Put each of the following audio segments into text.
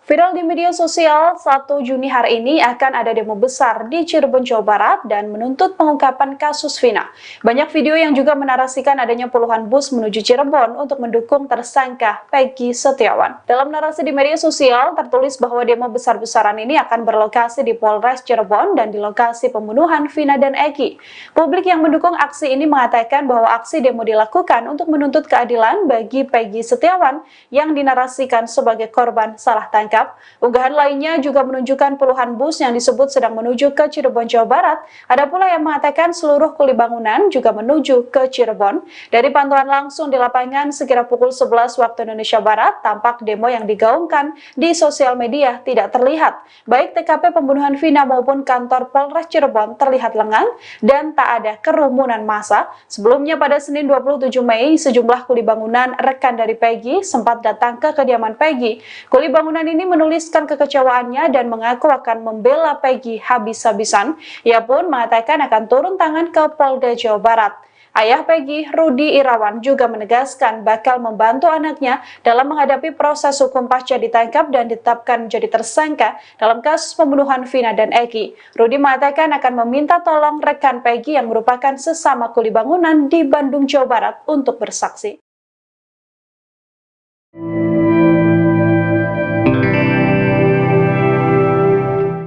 Viral di media sosial, 1 Juni hari ini akan ada demo besar di Cirebon, Jawa Barat dan menuntut pengungkapan kasus Vina. Banyak video yang juga menarasikan adanya puluhan bus menuju Cirebon untuk mendukung tersangka Peggy Setiawan. Dalam narasi di media sosial, tertulis bahwa demo besar-besaran ini akan berlokasi di Polres Cirebon dan di lokasi pembunuhan Vina dan Eki. Publik yang mendukung aksi ini mengatakan bahwa aksi demo dilakukan untuk menuntut keadilan bagi Peggy Setiawan yang dinarasikan sebagai korban salah tangkap. Unggahan lainnya juga menunjukkan puluhan bus yang disebut sedang menuju ke Cirebon, Jawa Barat. Ada pula yang mengatakan seluruh kuli bangunan juga menuju ke Cirebon. Dari pantauan langsung di lapangan sekira pukul 11 waktu Indonesia Barat, tampak demo yang digaungkan di sosial media tidak terlihat. Baik TKP pembunuhan Vina maupun kantor Polres Cirebon terlihat lengang dan tak ada kerumunan massa. Sebelumnya pada Senin 27 Mei, sejumlah kuli bangunan rekan dari Peggy sempat datang ke kediaman Peggy. Kuli bangunan ini menuliskan kekecewaannya dan mengaku akan membela Peggy habis-habisan. Ia pun mengatakan akan turun tangan ke Polda Jawa Barat. Ayah Peggy, Rudi Irawan, juga menegaskan bakal membantu anaknya dalam menghadapi proses hukum pasca ditangkap dan ditetapkan menjadi tersangka dalam kasus pembunuhan Vina dan Eki. Rudi mengatakan akan meminta tolong rekan Peggy yang merupakan sesama kuli bangunan di Bandung, Jawa Barat untuk bersaksi.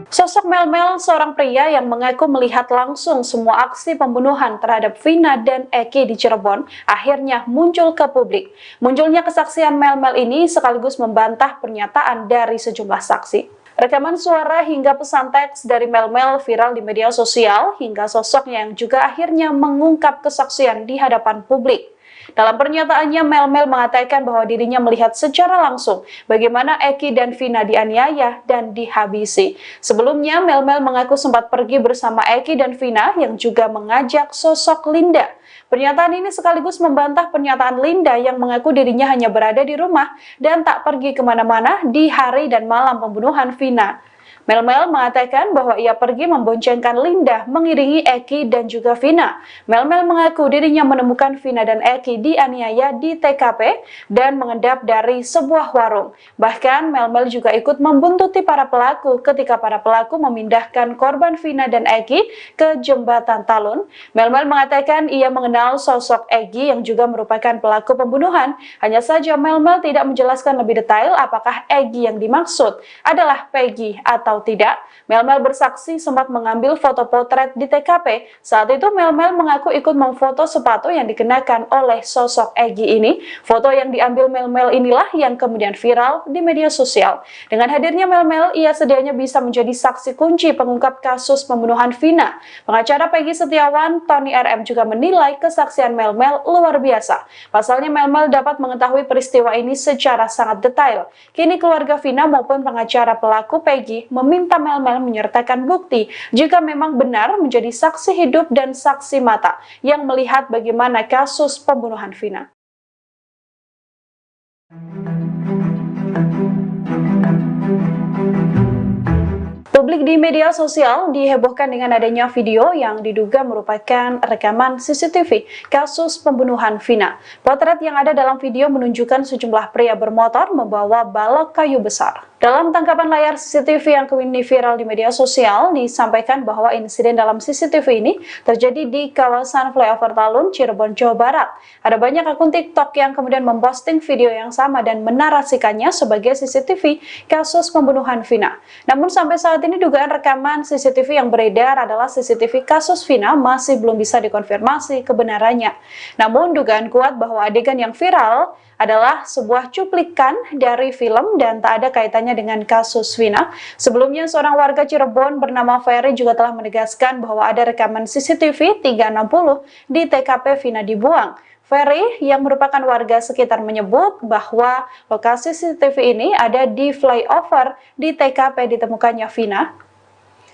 Sosok Mel-Mel, seorang pria yang mengaku melihat langsung semua aksi pembunuhan terhadap Vina dan Eki di Cirebon, akhirnya muncul ke publik. Munculnya kesaksian Mel-Mel ini sekaligus membantah pernyataan dari sejumlah saksi. Rekaman suara hingga pesan teks dari Mel-Mel viral di media sosial, hingga sosoknya yang juga akhirnya mengungkap kesaksian di hadapan publik. Dalam pernyataannya, Mel-Mel mengatakan bahwa dirinya melihat secara langsung bagaimana Eki dan Vina dianiaya dan dihabisi. Sebelumnya, Mel-Mel mengaku sempat pergi bersama Eki dan Vina yang juga mengajak sosok Linda. Pernyataan ini sekaligus membantah pernyataan Linda yang mengaku dirinya hanya berada di rumah dan tak pergi kemana-mana di hari dan malam pembunuhan Vina. Mel-Mel mengatakan bahwa ia pergi memboncengkan Linda mengiringi Eki dan juga Vina. Mel-Mel mengaku dirinya menemukan Vina dan Eki dianiaya di TKP dan mengendap dari sebuah warung. Bahkan Mel-Mel juga ikut membuntuti para pelaku ketika para pelaku memindahkan korban Vina dan Eki ke jembatan Talun. Mel-Mel mengatakan ia mengenal sosok Eki yang juga merupakan pelaku pembunuhan. Hanya saja Mel-Mel tidak menjelaskan lebih detail apakah Eki yang dimaksud adalah Peggy atau tidak. Mel-Mel bersaksi sempat mengambil foto potret di TKP. Saat itu Mel-Mel mengaku ikut memfoto sepatu yang dikenakan oleh sosok Eki ini. Foto yang diambil Mel-Mel inilah yang kemudian viral di media sosial. Dengan hadirnya Mel-Mel, ia sedianya bisa menjadi saksi kunci pengungkap kasus pembunuhan Vina. Pengacara Peggy Setiawan, Tony RM, juga menilai kesaksian Mel-Mel luar biasa. Pasalnya Mel-Mel dapat mengetahui peristiwa ini secara sangat detail. Kini keluarga Vina maupun pengacara pelaku Peggy meminta Mel-Mel menyertakan bukti jika memang benar menjadi saksi hidup dan saksi mata yang melihat bagaimana kasus pembunuhan Vina. Publik di media sosial dihebohkan dengan adanya video yang diduga merupakan rekaman CCTV kasus pembunuhan Vina. Potret yang ada dalam video menunjukkan sejumlah pria bermotor membawa balok kayu besar. Dalam tangkapan layar CCTV yang kini viral di media sosial, disampaikan bahwa insiden dalam CCTV ini terjadi di kawasan flyover Talun, Cirebon, Jawa Barat. Ada banyak akun TikTok yang kemudian memposting video yang sama dan menarasikannya sebagai CCTV kasus pembunuhan Vina. Namun sampai saat ini dugaan rekaman CCTV yang beredar adalah CCTV kasus Vina masih belum bisa dikonfirmasi kebenarannya. Namun dugaan kuat bahwa adegan yang viral adalah sebuah cuplikan dari film dan tak ada kaitannya dengan kasus Vina. Sebelumnya, seorang warga Cirebon bernama Ferry juga telah menegaskan bahwa ada rekaman CCTV 360 di TKP Vina dibuang. Ferry yang merupakan warga sekitar menyebut bahwa lokasi CCTV ini ada di flyover di TKP ditemukannya Vina.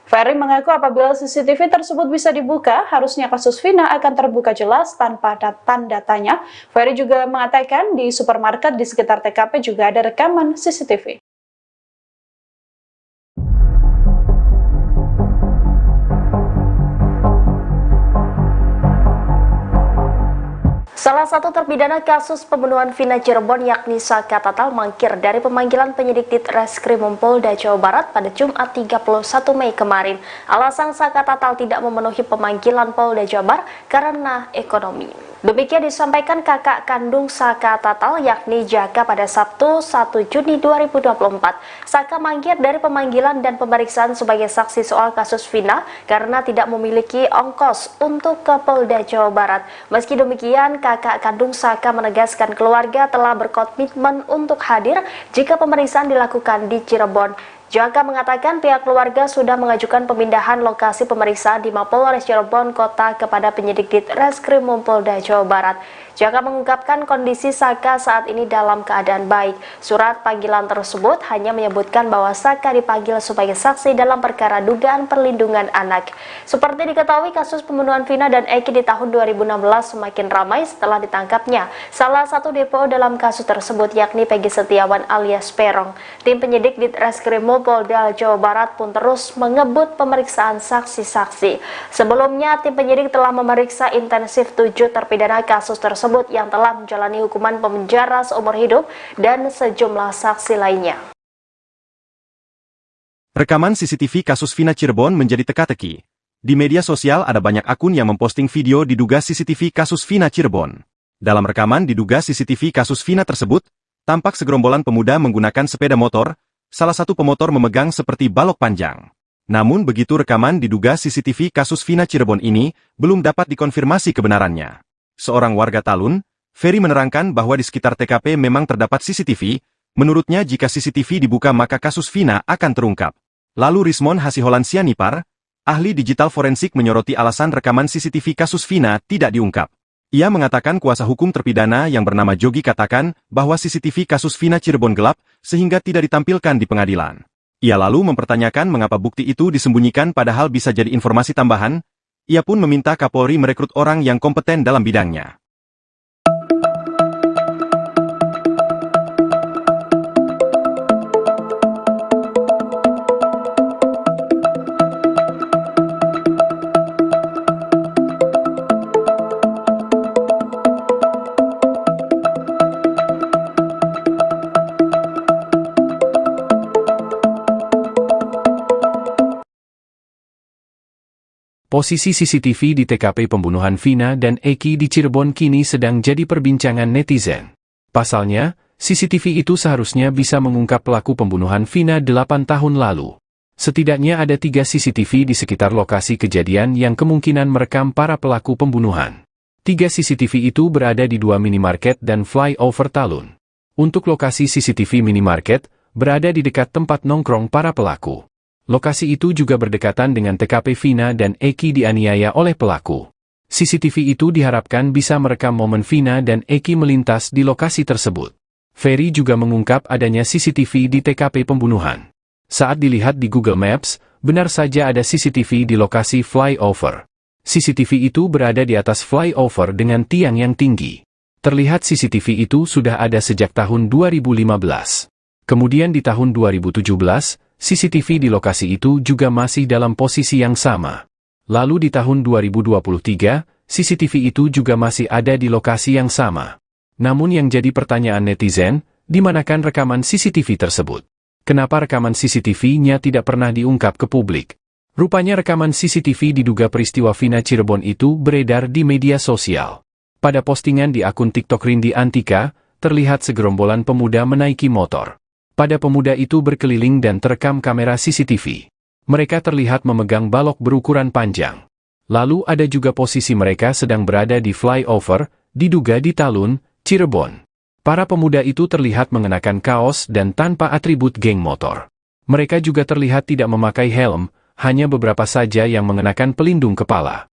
Ferry mengaku apabila CCTV tersebut bisa dibuka, harusnya kasus Vina akan terbuka jelas tanpa tanda tanya. Ferry juga mengatakan di supermarket di sekitar TKP juga ada rekaman CCTV. Salah satu terpidana kasus pembunuhan Vina Cirebon yakni Saka Tatal mangkir dari pemanggilan penyidik Ditreskrimum Polda Jawa Barat pada Jumat 31 Mei kemarin. Alasan Saka Tatal tidak memenuhi pemanggilan Polda Jawa Barat karena ekonomi. Demikian disampaikan kakak kandung Saka Tatal yakni Jaka pada Sabtu 1 Juni 2024. Saka mangkir dari pemanggilan dan pemeriksaan sebagai saksi soal kasus Vina karena tidak memiliki ongkos untuk ke Polda Jawa Barat. Meski demikian, kakak kandung Saka menegaskan keluarga telah berkomitmen untuk hadir jika pemeriksaan dilakukan di Cirebon. Jaka mengatakan pihak keluarga sudah mengajukan pemindahan lokasi pemeriksaan di Mapolres Cirebon Kota kepada penyidik Ditreskrimum Polda Jawa Barat. Jaka mengungkapkan kondisi Saka saat ini dalam keadaan baik. Surat panggilan tersebut hanya menyebutkan bahwa Saka dipanggil sebagai saksi dalam perkara dugaan perlindungan anak. Seperti diketahui, kasus pembunuhan Vina dan Eki di tahun 2016 semakin ramai setelah ditangkapnya salah satu DPO dalam kasus tersebut yakni Peggy Setiawan alias Peron. Tim penyidik Ditreskrimum Polda Jawa Barat pun terus mengebut pemeriksaan saksi-saksi. Sebelumnya, tim penyidik telah memeriksa intensif 7 terpidana kasus tersebut yang telah menjalani hukuman penjara seumur hidup dan sejumlah saksi lainnya. Rekaman CCTV kasus Vina Cirebon menjadi teka-teki. Di media sosial ada banyak akun yang memposting video diduga CCTV kasus Vina Cirebon. Dalam rekaman diduga CCTV kasus Vina tersebut, tampak segerombolan pemuda menggunakan sepeda motor, salah satu pemotor memegang seperti balok panjang. Namun begitu rekaman diduga CCTV kasus Vina Cirebon ini, belum dapat dikonfirmasi kebenarannya. Seorang warga Talun, Ferry menerangkan bahwa di sekitar TKP memang terdapat CCTV, menurutnya jika CCTV dibuka maka kasus Vina akan terungkap. Lalu Rismon Hasiholan Sianipar, ahli digital forensik menyoroti alasan rekaman CCTV kasus Vina tidak diungkap. Ia mengatakan kuasa hukum terpidana yang bernama Jogi katakan bahwa CCTV kasus Vina Cirebon gelap sehingga tidak ditampilkan di pengadilan. Ia lalu mempertanyakan mengapa bukti itu disembunyikan padahal bisa jadi informasi tambahan. Ia pun meminta Kapolri merekrut orang yang kompeten dalam bidangnya. Posisi CCTV di TKP pembunuhan Vina dan Eki di Cirebon kini sedang jadi perbincangan netizen. Pasalnya, CCTV itu seharusnya bisa mengungkap pelaku pembunuhan Vina 8 tahun lalu. Setidaknya ada 3 CCTV di sekitar lokasi kejadian yang kemungkinan merekam para pelaku pembunuhan. 3 CCTV itu berada di 2 minimarket dan flyover Talun. Untuk lokasi CCTV minimarket, berada di dekat tempat nongkrong para pelaku. Lokasi itu juga berdekatan dengan TKP Vina dan Eki dianiaya oleh pelaku. CCTV itu diharapkan bisa merekam momen Vina dan Eki melintas di lokasi tersebut. Ferry juga mengungkap adanya CCTV di TKP pembunuhan. Saat dilihat di Google Maps, benar saja ada CCTV di lokasi flyover. CCTV itu berada di atas flyover dengan tiang yang tinggi. Terlihat CCTV itu sudah ada sejak tahun 2015. Kemudian di tahun 2017, CCTV di lokasi itu juga masih dalam posisi yang sama. Lalu di tahun 2023, CCTV itu juga masih ada di lokasi yang sama. Namun yang jadi pertanyaan netizen, di manakan rekaman CCTV tersebut? Kenapa rekaman CCTV-nya tidak pernah diungkap ke publik? Rupanya rekaman CCTV diduga peristiwa Vina Cirebon itu beredar di media sosial. Pada postingan di akun TikTok Rindi Antika, terlihat segerombolan pemuda menaiki motor. Pada pemuda itu berkeliling dan terekam kamera CCTV. Mereka terlihat memegang balok berukuran panjang. Lalu ada juga posisi mereka sedang berada di flyover, diduga di Talun, Cirebon. Para pemuda itu terlihat mengenakan kaos dan tanpa atribut geng motor. Mereka juga terlihat tidak memakai helm, hanya beberapa saja yang mengenakan pelindung kepala.